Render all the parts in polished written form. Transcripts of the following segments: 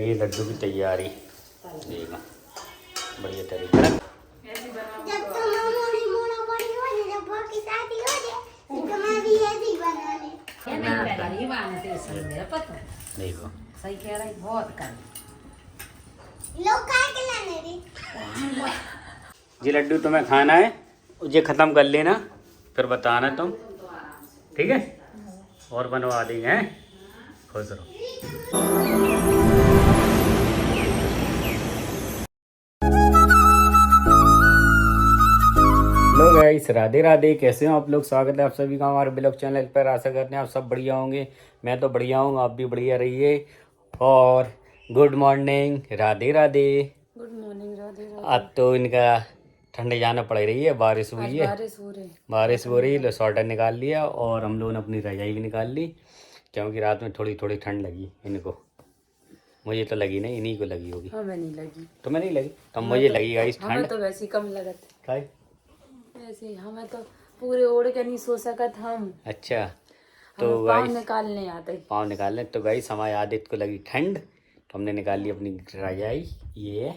ये लड्डू की तैयारी देखना बढ़िया तरीके से। देखो सही कह रहा है, बहुत कर ये लड्डू तुम्हें खाना है, ये ख़त्म कर लेना फिर बताना तुम, ठीक है? और बनवा देंगे हैं, खुश रहो। Hello guys, Radhe Radhe. कैसे हो आप लोग? स्वागत है आप सभी का हमारे ब्लॉग चैनल पर। आशा करते हैं आप सब बढ़िया होंगे। मैं तो बढ़िया हूँ, आप भी बढ़िया रहिए। और good morning, Radhe Radhe. Good morning, Radhe Radhe. आज तो इनका ठंडे जाना पड़ रही है, बारिश हुई है, बारिश हो रही है। स्वेटर निकाल लिया और हम लोगों ने अपनी रजाई भी निकाल ली, क्योंकि रात में थोड़ी थोड़ी ठंड लगी इनको। मुझे तो लगी नहीं, इन्हीं को लगी होगी। हमें नहीं लगी। तुम्हें नहीं लगी? तो मुझे लगी गाइस ठंड। हमें तो वैसे कम लगत काय? ऐसे हमें तो पूरे ओढ़ के नहीं सो सकत हम। अच्छा, तो पाँव निकालने आते, पाँव निकालने। तो गाइस हमारे आदित्य को लगी ठंड, तो हमने निकाल ली अपनी रजाई ये,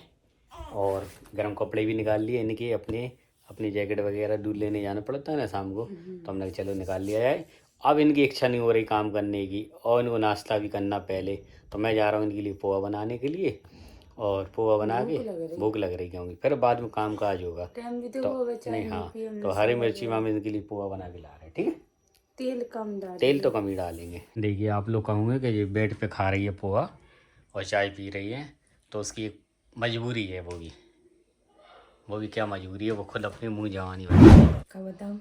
और गर्म कपड़े भी निकाल लिए इनके। अपनी जैकेट वगैरह दूध लेने जाना पड़ता है ना शाम को, तो हमने कहा चलो निकाल लिया जाए। अब इनकी इच्छा नहीं हो रही काम करने की, और इनको नाश्ता भी करना पहले। तो मैं जा रहा हूँ इनके लिए पोहा बनाने के लिए, और पोहा बना के भूख लग रही क्योंकि फिर बाद में काम काज होगा तो नहीं। हाँ, तो हरी मिर्ची में हम इनके लिए पोहा बना के ला रहे हैं, ठीक है? तेल तो कम ही डालेंगे। देखिए आप लोग कहोगे कि ये बेड पे खा रही है पोहा और चाय पी रही है, तो उसकी एक मजबूरी है। वो भी क्या मजबूरी है, वो खुद अपने मुंह जवानी बताऊं,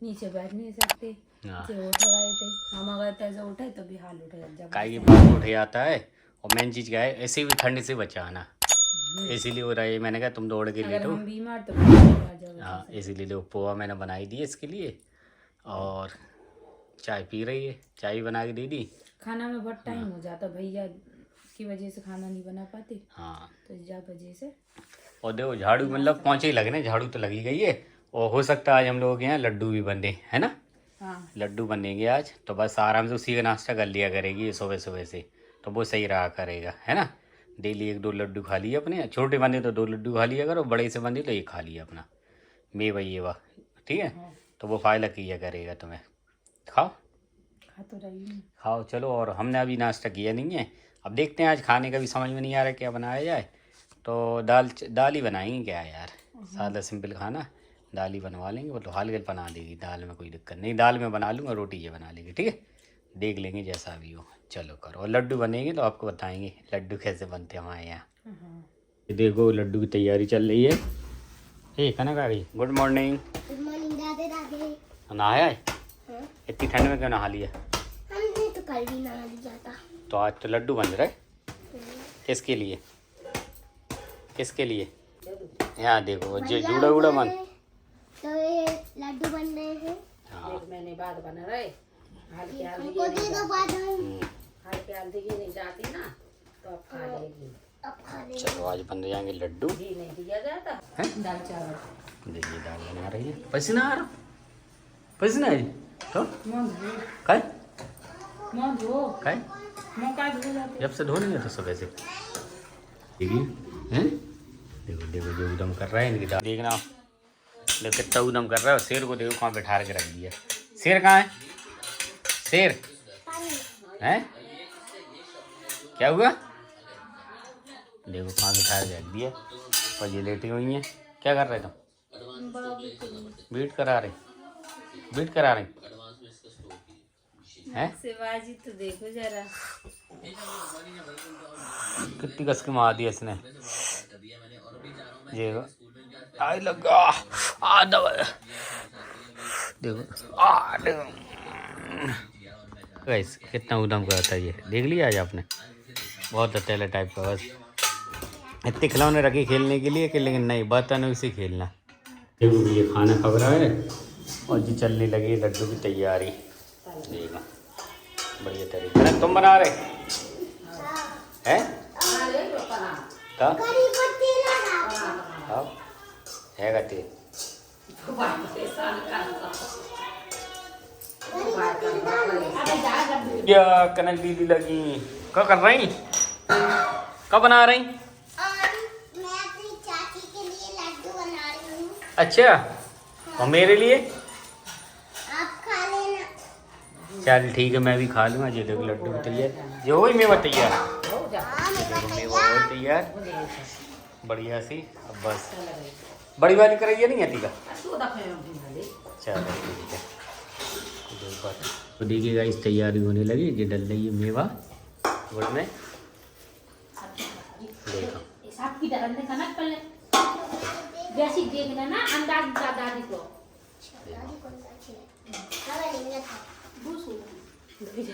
नीचे बैठ नहीं सकते। हाँ, उठ गए थे हम, अगर पैसा उठे तो भी हाल उठे काई बात उठ जाता है। और मेन चीज़ क्या है, ऐसे भी ठंड से बचाना, इसीलिए हो रहा है। मैंने कहा तुम दौड़ के ले लो। बीमार तो हाँ, इसीलिए लो पोहा मैंने बनाई दी इसके लिए, और चाय पी रही है। चाय भी बना के दे दी। खाना में बहुत टाइम हो जाता भैया की वजह से, खाना नहीं बना पाते। हाँ, तो इस वजह से। और देखो झाड़ू मतलब पहुँचे ही लगने, झाड़ू तो लगी गई है। और हो सकता है आज हम लोगों के यहाँ लड्डू भी बने, है ना? हाँ, लड्डू बनेंगे आज, तो बस आराम से उसी का नाश्ता कर लिया करेगी सुबह सुबह से, तो वो सही रहा करेगा, है ना? डेली 1-2 लड्डू खा लिया अपने। छोटे बंदे तो 2 लड्डू खा लिया करो, बड़े से बंदे तो 1 खा लिया अपना। मैं भाई ये वाह, ठीक है? तो वो फायदा किया करेगा तुम्हें। खाओ, खा तो रही हूँ। खाओ चलो। और हमने अभी नाश्ता किया नहीं है, अब देखते हैं। आज खाने का भी समझ में नहीं आ रहा क्या बनाया जाए, तो दाल ही बनाएंगे क्या यार, सादा सिंपल खाना। दाल ही बनवा लेंगे, वो तो हल्के बना देगी, दाल में कोई दिक्कत नहीं। दाल में बना लूँगा, रोटी ये बना लेंगे, ठीक है? देख लेंगे जैसा भी हो। चलो करो। और लड्डू बनेंगे तो आपको बताएंगे लड्डू कैसे बनते हैं हमारे यहाँ। ये देखो लड्डू की तैयारी चल रही है। ठीक है ना भाई? Good morning. Good morning, Radhe Radhe. नहाया है? इतनी ठंड में क्यों नहा लिया? हमने तो कल भी नहा लिया था। तो आज तो लड्डू बन रहे। किसके लिए? किसके लिए? यहाँ देखो जो जूड़ा उड़ा बन, तो ये लड्डू बन रहे हैं। हाँ, मैंने बाद बना रहे हल्के हल्दी की नहीं जाती ना, तो अब खा लेगी। चलो आज बन जाएंगे लड्डू। घी नहीं दिया जाता है। दाल चावल देखिए दाल बना रही है। पसीना आ रहा, पसीना है तो काय जब से धो नहीं है तो सुबह से। देखिए हैं, देखो देखो जो उदम कर रहा है इनकी दाल। देखना देखो कितना उदम कर रहा है। शेर को देखो कहाँ बैठा के रख दिया। शेर कहाँ है? शेर है? क्या हुआ? देखो कहाँ बैठा के रख दिया। और ये लेटी हुई है। क्या कर रहे तुम? बीट करा रहे हैं? शिवाजी तो देखो जरा, कितनी कस के मार दिया इसने। ये आई लगा आ दवा देखो आ गाइस कितना उदम करता है ये। देख लिया आज आपने? बहुत अकेला टाइप का। बस इतने खिलौने रखे खेलने के लिए कि, लेकिन नहीं, बर्तनों से खेलना। देखो ये खाना खा रहा है और जी चलने लगी लड्डू की तैयारी। देखो बढ़िया तरीके से। तुम बना रहे हैं? है का तेल क्या कनक दीदी लगी? क्या कर रही? कब बना रही? मैं अपनी चाची के लिए लड्डू बना रही हूँ। अच्छा, और मेरे लिए? आप खा लेना। चल ठीक है, मैं भी खा लूँगा। ये देखो लड्डू तैयार, जो वही मेवा तैयार, हाँ मेरा मेवा हो तैयार बढ़िया सी। अब बस बड़ी वाली कराइए नहीं आती का। चलो ठीक है, तो देखिएगा इस तैयारी होने लगी। ये डल रही है मेवा गुड़ में, देखो जैसी देखना ना अंदाज दादी को।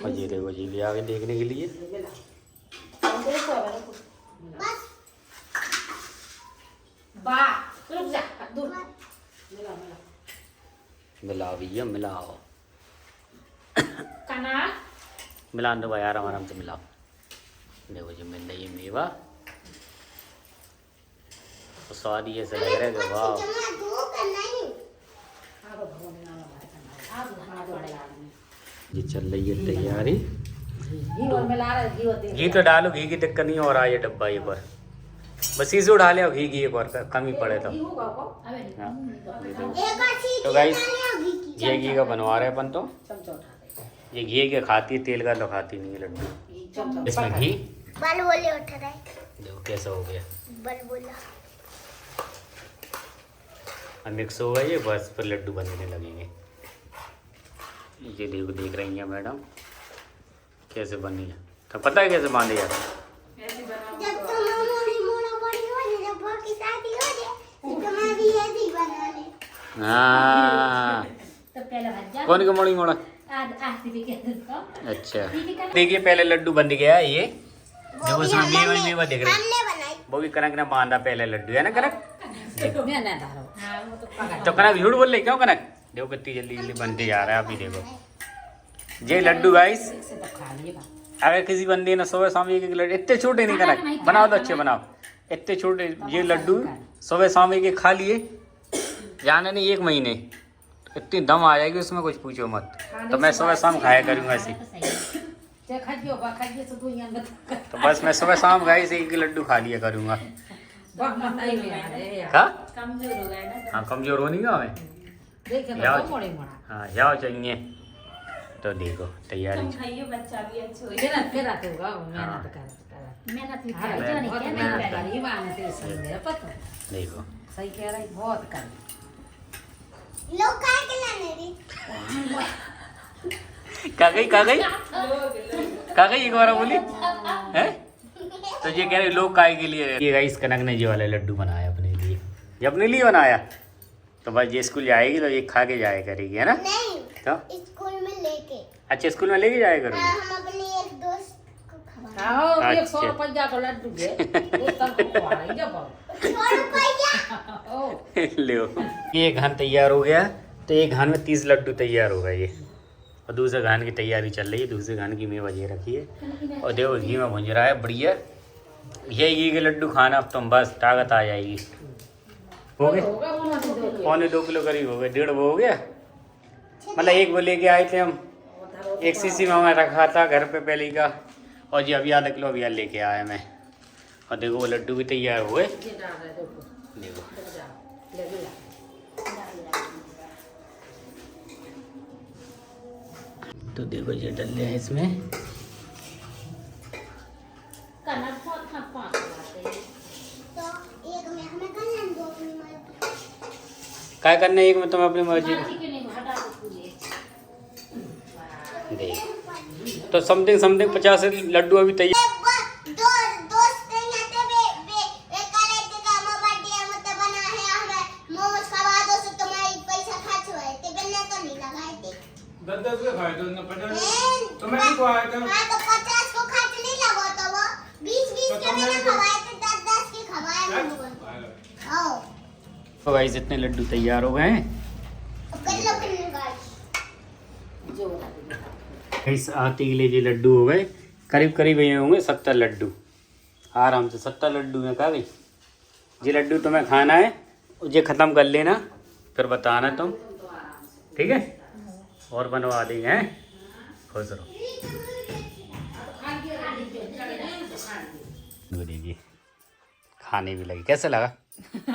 और ये देखो जी भी आगे देखने के लिए। मिलाओ भैया मिलाओ, मिलान दो भाई, आराम आराम से मिलाओ। देखो जी मिल रही है मेवा, तो स्वाद ही ऐसा लग रहा है कि वाह। ये चल रही है तैयारी। घी तो डालो, घी की दिक्कत नहीं हो रहा है डब्बा ये पर, बस इसे उठा ले घी की एक बार कम ही पड़े तो। हाँ। तो गाइस ये घी का बनवा रहे अपन, तो ये घी के खाती है, तेल का तो खाती नहीं है लड्डू। इसमें घी बल बोले उठ रहा है। देखो कैसा हो गया, बल बोला। अब मिक्स हो गया ये, बस फिर लड्डू बनने लगेंगे। ये देखो देख रही हैं मैडम कैसे बनी है, तो पता है कैसे बांधे जाते हैं। जब तो मोड़ी मोड़ा बड़ी हो जाए, जब की शादी हो जाए, तो मैं भी ऐसे ही बना ले। हाँ तो पहले भज्जा कौन का मोड़ी मोड़ा? अच्छा देखिए पहले लड्डू बन गया है ये, देखो इसमें मेवा मेवा दिख रहा है। हमने बनाई। वो भी कनक ने बांधा पहले लड्डू, है ना कनक? हाँ, वो तो तो कनक झूठ बोल रही क्यों कनक? देखो कितनी जल्दी जल्दी बनते जा रहा है। अभी देखो ये लड्डू गाइस, अगर किसी बंदे ने सुबह शाम एक एक लड्डू, इतने छोटे नहीं कनक बनाओ तो अच्छे बनाओ, इतने छोटे ये लड्डू सुबह शाम एक एक खा लिए, जाने नहीं 1 महीने इतनी दम आ जाएगी उसमें, कुछ पूछो मत। तो मैं सुबह शाम खाया करूँगा ऐसे। तो बस मैं सुबह शाम गाइस एक लड्डू खा लिया करूँगा। हाँ कमजोर हो गया ना। हाँ कमजोर होनी का हमें, हाँ जाओ चाहिए। तो देखो तैयारी तुम खाइए, बच्चा भी अच्छा हो जाएगा। मेहनत भी करी, जो नहीं क्या नहीं करी। देखो सही कह रही, बहुत कर लोग काय के लाने रे? का गई एक बार बोली है। तो ये कह रहे लोग काय के लिए, ये गाइस कनक ने ये वाला लड्डू बनाया अपने लिए, ये अपने लिए बनाया। तो बस ये स्कूल जाएगी तो ये खा के जाया करेगी, है ना? नहीं, तो स्कूल में लेके। अच्छा स्कूल में लेके जाया करोगी? हाँ, हम अपने एक दोस्त को खवा। आओ अच्छा। 100 रुपया का लड्डू दे, दोस्तन को खवा रही जब। 100 रुपया। ओ लो ये घान तैयार हो गया, तो एक घान में 30 लड्डू तैयार हो गए ये, और दूसरे घान की तैयारी चल रही है। दूसरे घान की मेवा ये रखी है, और देखो घी में भुंज रहा है बढ़िया। ये घी के लड्डू खाना अब तुम बस ताकत आ जाएगी। हो गए होगा उन्होंने 2 किलो। 1.25 किलो करीब हो गए, 1.5 वो हो गया। मतलब एक वो लेके आए थे हम, 1 सीसी में हमें रखा था घर पे पहले का, और जी अभी आधा किलो अभी लेके आया मैं। और देखो वो लड्डू भी तैयार हुए, ये डाल रहे देखो, देखो ले ले। तो देखो ये डल है इसमें। कनक बहुत खप्पा लगाते हैं। तो एक में हमें कर लें, 2 में मैं। क्या करना है एक में तुम अपनी मर्जी माटी के नहीं हटा दो पूरे। देख। तो समथिंग 50 लड्डू अभी तैयार। दो दोस्त यहाँ पे वे करे थे का हम बर्थडे हम तो बना है हमें मोमोज खवा दो से तुम्हारी पैसा खर्च हुए थे, बिना तो नहीं लगाए थे। 10 के खाए तो 50 तो मैं नहीं खवाया था। हाँ तो 50 को खर्च नहीं लगा तो वो 20 के मैंने खवाए थे, 10 के खवाए नहीं। आओ तो गाइस इतने लड्डू तैयार हो गए हैं। कर लो कितने गाइस। जो बता दे। गाइस आते के लिए ये लड्डू हो गए, करीब करीब ये होंगे 70 लड्डू, आराम से 70 लड्डू में कहा गई। ये लड्डू तुम्हें खाना है, ये ख़त्म कर लेना फिर बताना तुम, ठीक है? और बनवा देंगे हैं, खुश रहो। ये खाने भी लगी। कैसा लगा?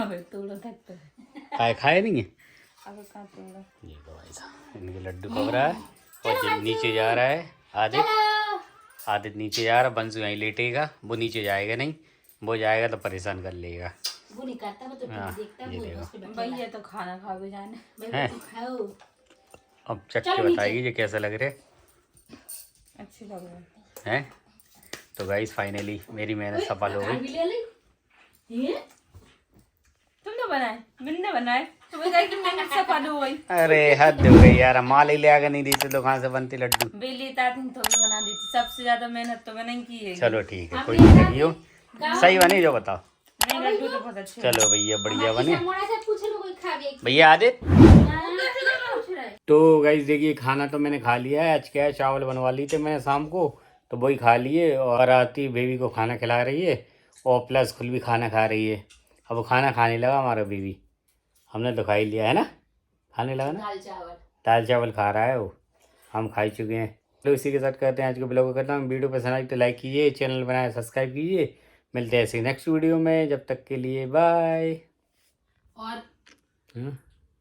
अबे तोड़ो तक तो खाए नहीं है? अब कहाँ तोड़ा। ये लो भाई साहब, इनके लड्डू पक रहा है और ये नीचे जा रहा है। आदित्य नीचे जा रहा है, बंसू यहीं लेटेगा, वो नीचे जाएगा नहीं, वो जाएगा तो परेशान कर लेगा। वो नहीं करता, वो तो हाँ, देखता ये वो देखो। बस पे बैठा भैया तो खाना खा के जाने। है। भाई खाओ। अब चख के बताइए ये कैसा लग रहा अच्छी लग रही है। है। तो गाइस फाइनली मेरी मेहनत सफल हो भी गई। ले ले ये तुमने बनाए, मैंने बनाए, तुम्हें कहा कि मैंने सफल हो गई। अरे हद हो गई यार, माल ही ले आकर नहीं दी तो कहाँ से बनती लड्डू। बेली ताती तो भी बना दी थी, सबसे ज्यादा मेहनत तो मैंने की है। चलो ठीक है, कोई नहीं हो। सही बने जो बताओ। नहीं लड्डू तो बहुत अच्छे। चलो भैया बढ़िया बने। मोड़ा से पूछ लो कोई खा गया। भैया आदित्य पूछ रहा है। तो गाइस देखिए खाना तो मैंने खा लिया है। आज क्या है, चावल बनवा लिए थे मैंने शाम को, तो वही खा लिए और आती बेबी को खाना खिला रही है और प्लस खुद भी खाना खा रही है। अब वो खाना खाने लगा हमारा बेबी, हमने तो खा ही लिया है ना, खाने लगा ना, दाल चावल खा रहा है वो, हम खा ही चुके हैं। तो इसी के साथ करते हैं आज के ब्लॉग को करता हूँ। वीडियो पसंद आई तो लाइक कीजिए, चैनल बनाए सब्सक्राइब कीजिए। मिलते हैं ऐसे नेक्स्ट वीडियो में, जब तक के लिए बाय।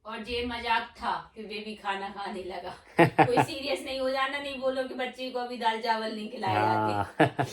और ये मजाक था कि बेबी खाना खाने लगा। कोई सीरियस नहीं हो जाना, नहीं बोलो कि बच्चे को अभी दाल चावल नहीं खिलाया जाते। हाँ